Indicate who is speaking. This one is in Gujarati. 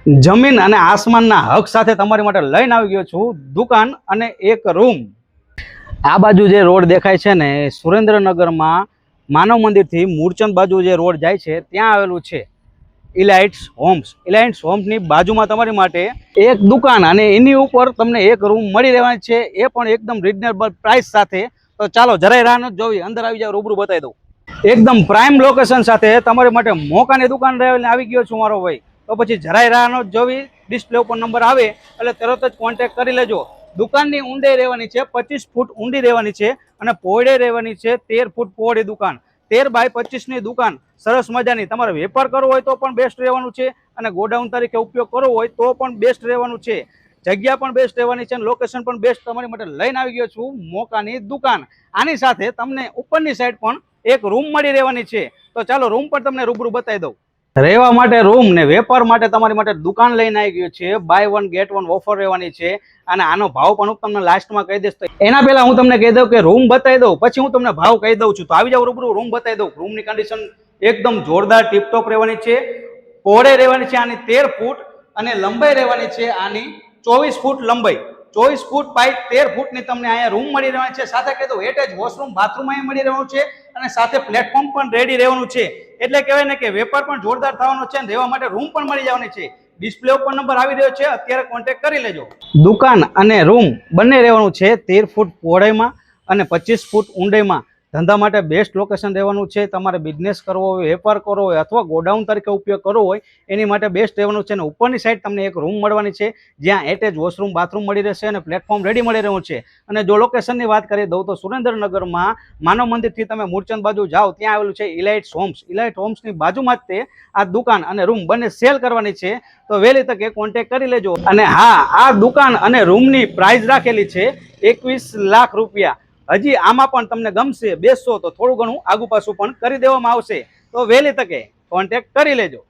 Speaker 1: જમીન અને આસમાનના હક સાથે તમારી માટે લઈને આવી ગયો છું દુકાન અને એક રૂમ। આ બાજુ જે રોડ દેખાય છે ને એ સુરેન્દ્રનગરમાં માનવ મંદિરથી મૂળચંદ બાજુ જે રોડ જાય છે ત્યાં આવેલું છે ઇલાઇટ્સ હોમ્સ। ઇલાઇટ્સ હોમ્સની બાજુમાં તમારી માટે એક દુકાન અને એની ઉપર તમને એક રૂમ મળી રહેવાની છે, એ પણ એકદમ રીઝનેબલ પ્રાઇસ સાથે। તો ચાલો જરાય રાહ ન જોવી, અંદર આવી જાવ, રૂબરૂ બતાવી દઉં। એકદમ પ્રાઇમ લોકેશન સાથે તમારી માટે મોકાની દુકાન આવી ગયો છું મારો ભાઈ। તો પછી જરાય રાહ ન જોવી, ડિસ્પ્લે ઉપર નંબર આવે એટલે તરત જ કોન્ટેક્ટ કરી લેજો। દુકાનની ઊંડાઈ રહેવાની છે 25 ફૂટ ઊંડી રહેવાની છે અને પહોળાઈ રહેવાની છે 13 ફૂટ પહોળી દુકાન। 13 બાય 25ની દુકાન સરસ મજાની। તમારે વેપાર કરવો હોય તો પણ બેસ્ટ રહેવાનું છે અને ગોડાઉન તરીકે ઉપયોગ કરવો હોય તો પણ બેસ્ટ રહેવાનું છે। જગ્યા પણ બેસ્ટ રહેવાની છે અને લોકેશન પણ બેસ્ટ તમારી માટે લઈને આવી ગયો છું મોકાની દુકાન। આની સાથે તમને ઉપરની સાઈડ પણ એક રૂમ મળી રહેવાની છે। તો ચાલો રૂમ પણ તમને રૂબરૂ બતાવી દઉં। રહેવા માટે રૂમ ને વેપાર માટે તમારી માટે દુકાન લઈને આવી ગયો છે। બાય 1 ગેટ 1 ઓફર રહેવાની છે અને આનો ભાવ પણ હું તમને લાસ્ટમાં કહી દઈશ। એના પહેલા હું તમને કહી દઉં કે રૂમ બતાવી દઉં, પછી હું તમને ભાવ કહી દઉં છું। તો આવી જાવ રૂબરૂ, રૂમ બતાવી દઉં। રૂમની કન્ડિશન એકદમ જોરદાર ટીપટોપ રહેવાની છે। પહોળાઈ રહેવાની છે આની 13 ફૂટ અને લંબાઈ રહેવાની છે આની 24 ફૂટ લંબાઈ। 24 ફૂટ બાય 13 ફૂટની તમને અહીંયા રૂમ મળી રહેવાની છે। સાથે કહી દઉં એટેચ વોશરૂમ બાથરૂમ અહીંયા મળી રહેવાનું છે અને સાથે પ્લેટફોર્મ પણ રેડી રહેવાનું છે। એટલે કહેવાય ને કે વેપાર પણ જોરદાર થવાનો છે અને રહેવા માટે રૂમ પણ મળી જવાની છે। ડિસ્પ્લે ઉપર નંબર આવી રહ્યો છે, અત્યારે કોન્ટેક્ટ કરી લેજો। દુકાન અને રૂમ બંને રહેવાનું છે 13 ફૂટ પહોળાઈમાં અને 25 ફૂટ ઊંડાઈમાં। ધંધા માટે બેસ્ટ લોકેશન રહેવાનું છે। તમારે બિઝનેસ કરવો હોય, વેપાર કરવો હોય અથવા ગોડાઉન તરીકે ઉપયોગ કરવો હોય એની માટે બેસ્ટ રહેવાનું છે। અને ઉપરની સાઈડ તમને એક રૂમ મળવાની છે જ્યાં એટેચ વોશરૂમ બાથરૂમ મળી રહેશે અને પ્લેટફોર્મ રેડી મળી રહ્યું છે। અને જો લોકેશનની વાત કરી દઉં તો સુરેન્દ્રનગરમાં માનવ મંદિરથી તમે મૂળચંદ બાજુ જાઓ ત્યાં આવેલું છે ઇલાઇટ્સ હોમ્સ। ઇલાઇટ હોમ્સની બાજુમાં જ તે આ દુકાન અને રૂમ બંને સેલ કરવાની છે। તો વહેલી તકે કોન્ટેક્ટ કરી લેજો। અને હા, આ દુકાન અને રૂમની પ્રાઇસ રાખેલી છે 21 લાખ રૂપિયા। હજી આમાં પણ તમને ગમશે, બેસશો તો થોડું ઘણું આગુ પાછું પણ કરી દેવામાં આવશે। તો વહેલી તકે કોન્ટેક્ટ કરી લેજો।